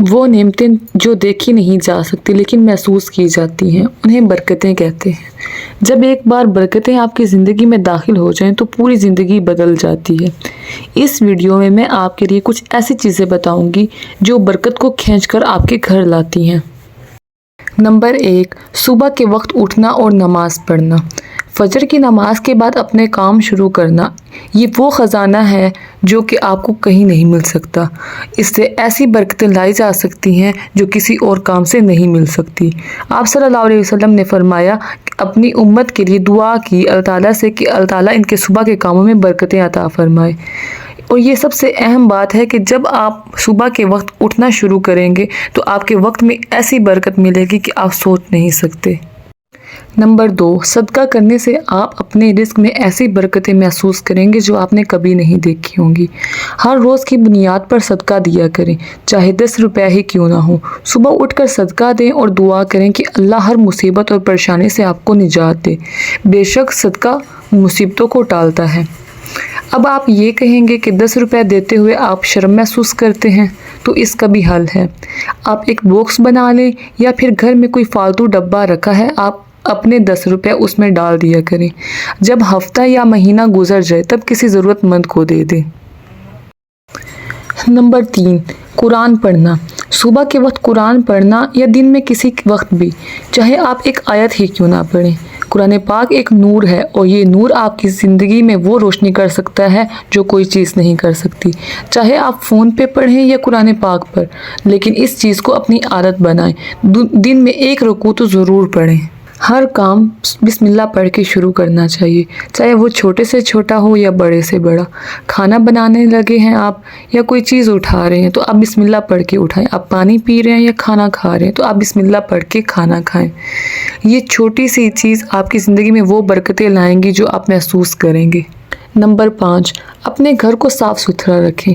وہ نعمتیں جو دیکھی نہیں جا سکتی لیکن محسوس کی جاتی ہیں، انہیں برکتیں کہتے ہیں۔ جب ایک بار برکتیں آپ کی زندگی میں داخل ہو جائیں تو پوری زندگی بدل جاتی ہے۔ اس ویڈیو میں آپ کے لیے کچھ ایسی چیزیں بتاؤں گی جو برکت کو کھینچ کر آپ کے گھر لاتی ہیں۔ نمبر 1، صبح کے وقت اٹھنا اور نماز پڑھنا۔ فجر کی نماز کے بعد اپنے کام شروع کرنا، یہ وہ خزانہ ہے جو کہ آپ کو کہیں نہیں مل سکتا۔ اس سے ایسی برکتیں لائی جا سکتی ہیں جو کسی اور کام سے نہیں مل سکتی۔ آپ صلی اللہ علیہ وسلم نے فرمایا کہ اپنی امت کے لیے دعا کی اللہ تعالیٰ سے کہ اللہ تعالیٰ ان کے صبح کے کاموں میں برکتیں عطا فرمائے۔ اور یہ سب سے اہم بات ہے کہ جب آپ صبح کے وقت اٹھنا شروع کریں گے تو آپ کے وقت میں ایسی برکت ملے گی کہ آپ سوچ نہیں سکتے۔ نمبر 2، صدقہ کرنے سے آپ اپنے رزق میں ایسی برکتیں محسوس کریں گے جو آپ نے کبھی نہیں دیکھی ہوں گی۔ ہر روز کی بنیاد پر صدقہ دیا کریں، چاہے 10 روپے ہی کیوں نہ ہو۔ صبح اٹھ کر صدقہ دیں اور دعا کریں کہ اللہ ہر مصیبت اور پریشانی سے آپ کو نجات دے۔ بے شک صدقہ مصیبتوں کو ٹالتا ہے۔ اب آپ یہ کہیں گے کہ 10 روپے دیتے ہوئے آپ شرم محسوس کرتے ہیں، تو اس کا بھی حل ہے۔ آپ ایک باکس بنا لیں یا پھر گھر میں کوئی فالتو ڈبہ رکھا ہے، آپ اپنے 10 روپے اس میں ڈال دیا کریں۔ جب ہفتہ یا مہینہ گزر جائے تب کسی ضرورت مند کو دے دیں۔ نمبر 3، قرآن پڑھنا۔ صبح کے وقت قرآن پڑھنا یا دن میں کسی وقت بھی، چاہے آپ ایک آیت ہی کیوں نہ پڑھیں۔ قرآن پاک ایک نور ہے اور یہ نور آپ کی زندگی میں وہ روشنی کر سکتا ہے جو کوئی چیز نہیں کر سکتی۔ چاہے آپ فون پہ پڑھیں یا قرآن پاک پر، لیکن اس چیز کو اپنی عادت بنائیں۔ دن میں 1 رکوع تو ضرور پڑھیں۔ ہر کام بسم اللہ پڑھ کے شروع کرنا چاہیے، چاہے وہ چھوٹے سے چھوٹا ہو یا بڑے سے بڑا۔ کھانا بنانے لگے ہیں آپ یا کوئی چیز اٹھا رہے ہیں تو آپ بسم اللہ پڑھ کے اٹھائیں۔ آپ پانی پی رہے ہیں یا کھانا کھا رہے ہیں تو آپ بسم اللہ پڑھ کے کھانا کھائیں۔ یہ چھوٹی سی چیز آپ کی زندگی میں وہ برکتیں لائیں گی جو آپ محسوس کریں گے۔ نمبر 5، اپنے گھر کو صاف ستھرا رکھیں۔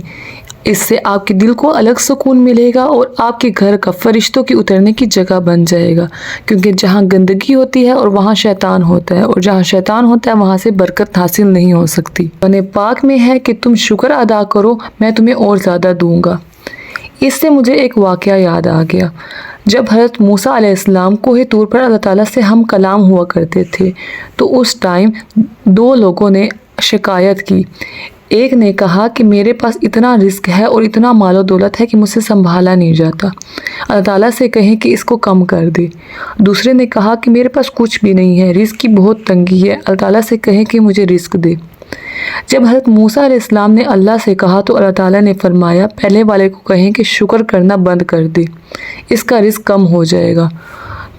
اس سے آپ کے دل کو الگ سکون ملے گا اور آپ کے گھر کا فرشتوں کی اترنے کی جگہ بن جائے گا، کیونکہ جہاں گندگی ہوتی ہے اور وہاں شیطان ہوتا ہے، اور جہاں شیطان ہوتا ہے وہاں سے برکت حاصل نہیں ہو سکتی۔ قرآن پاک میں ہے کہ تم شکر ادا کرو میں تمہیں اور زیادہ دوں گا۔ اس سے مجھے ایک واقعہ یاد آ گیا۔ جب حضرت موسیٰ علیہ السلام کوہ طور پر اللہ تعالیٰ سے ہم کلام ہوا کرتے تھے تو اس ٹائم 2 لوگوں نے شکایت کی۔ ایک نے کہا کہ میرے پاس اتنا رزق ہے اور اتنا مال و دولت ہے کہ مجھ سے سنبھالا نہیں جاتا، اللہ تعالیٰ سے کہیں کہ اس کو کم کر دے۔ دوسرے نے کہا کہ میرے پاس کچھ بھی نہیں ہے، رزق کی بہت تنگی ہے، اللہ تعالیٰ سے کہیں کہ مجھے رزق دے۔ جب حضرت موسیٰ علیہ السلام نے اللہ سے کہا تو اللہ تعالیٰ نے فرمایا پہلے والے کو کہیں کہ شکر کرنا بند کر دے، اس کا رزق کم ہو جائے گا۔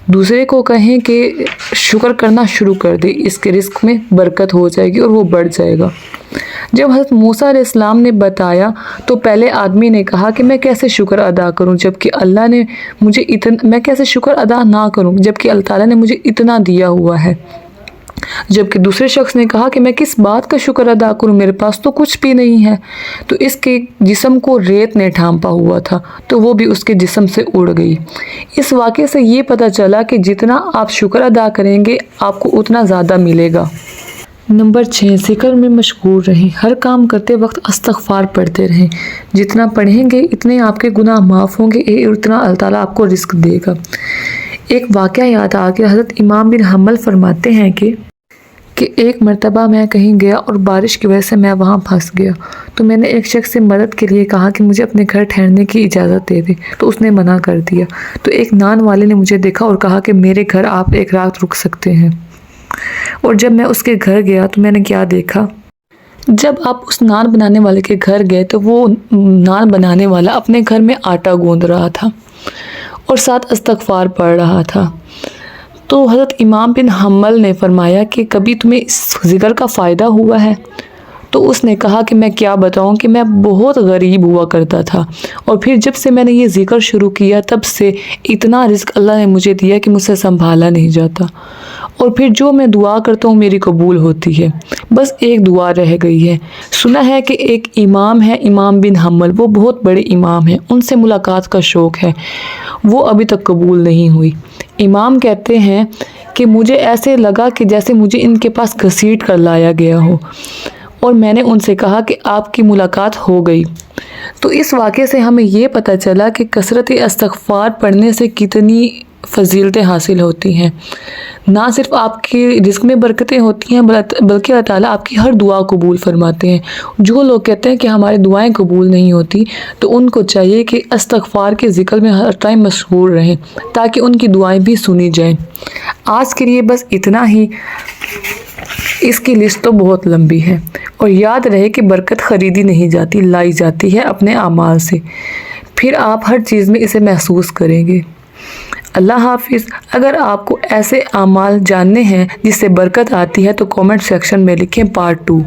دوسرے کو کہیں کہ شکر کرنا شروع کر دے، اس کے رزق میں برکت ہو جائے گی اور وہ بڑھ جائے گا۔ جب حضرت موسیٰ علیہ السلام نے بتایا تو پہلے آدمی نے کہا کہ میں کیسے شکر ادا کروں جبکہ اللہ نے مجھے میں کیسے شکر ادا نہ کروں جبکہ اللہ تعالیٰ نے مجھے اتنا دیا ہوا ہے۔ جبکہ دوسرے شخص نے کہا کہ میں کس بات کا شکر ادا کروں، میرے پاس تو کچھ بھی نہیں ہے۔ تو اس کے جسم کو ریت نے ڈھانپا ہوا تھا تو وہ بھی اس کے جسم سے اڑ گئی۔ اس واقعے سے یہ پتہ چلا کہ جتنا آپ شکر ادا کریں گے آپ کو اتنا زیادہ ملے گا۔ نمبر 6، ذکر میں مشغول رہیں۔ ہر کام کرتے وقت استغفار پڑھتے رہیں۔ جتنا پڑھیں گے اتنے آپ کے گناہ معاف ہوں گے، اتنا اللہ تعالیٰ آپ کو رزق دے گا۔ ایک واقعہ یاد آ گیا۔ حضرت امام بن حنبل فرماتے ہیں کہ ایک مرتبہ میں کہیں گیا اور بارش کی وجہ سے میں وہاں پھنس گیا، تو میں نے ایک شخص سے مدد کے لیے کہا کہ مجھے اپنے گھر ٹھہرنے کی اجازت دے دے، تو اس نے منع کر دیا۔ تو ایک نان والے نے مجھے دیکھا اور کہا کہ میرے گھر آپ 1 رات رک سکتے ہیں۔ اور جب میں اس کے گھر گیا تو میں نے کیا دیکھا، جب آپ اس نان بنانے والے کے گھر گئے تو وہ نان بنانے والا اپنے گھر میں آٹا گوندھ رہا تھا اور ساتھ استغفار پڑھ رہا تھا۔ تو حضرت امام بن حنبل نے فرمایا کہ کبھی تمہیں اس ذکر کا فائدہ ہوا ہے؟ تو اس نے کہا کہ میں کیا بتاؤں کہ میں بہت غریب ہوا کرتا تھا، اور پھر جب سے میں نے یہ ذکر شروع کیا تب سے اتنا رزق اللہ نے مجھے دیا کہ مجھ سے سنبھالا نہیں جاتا، اور پھر جو میں دعا کرتا ہوں میری قبول ہوتی ہے۔ بس ایک دعا رہ گئی ہے۔ سنا ہے کہ ایک امام ہے امام بن حنبل، وہ بہت بڑے امام ہیں، ان سے ملاقات کا شوق ہے، وہ ابھی تک قبول نہیں ہوئی۔ امام کہتے ہیں کہ مجھے ایسے لگا کہ جیسے مجھے ان کے پاس گھسیٹ کر لایا گیا ہو، اور میں نے ان سے کہا کہ آپ کی ملاقات ہو گئی۔ تو اس واقعے سے ہمیں یہ پتہ چلا کہ کثرت استغفار پڑھنے سے کتنی فضیلتیں حاصل ہوتی ہیں۔ نہ صرف آپ کے رزق میں برکتیں ہوتی ہیں بلکہ اللہ تعالیٰ آپ کی ہر دعا قبول فرماتے ہیں۔ جو لوگ کہتے ہیں کہ ہماری دعائیں قبول نہیں ہوتی تو ان کو چاہیے کہ استغفار کے ذکر میں ہر ٹائم مشغول رہیں تاکہ ان کی دعائیں بھی سنی جائیں۔ آج کے لیے بس اتنا ہی، اس کی لسٹ تو بہت لمبی ہے، اور یاد رہے کہ برکت خریدی نہیں جاتی، لائی جاتی ہے اپنے اعمال سے، پھر آپ ہر چیز میں اسے محسوس کریں گے۔ اللہ حافظ۔ اگر آپ کو ایسے اعمال جاننے ہیں جس سے برکت آتی ہے تو کامنٹ سیکشن میں لکھیں پارٹ 2۔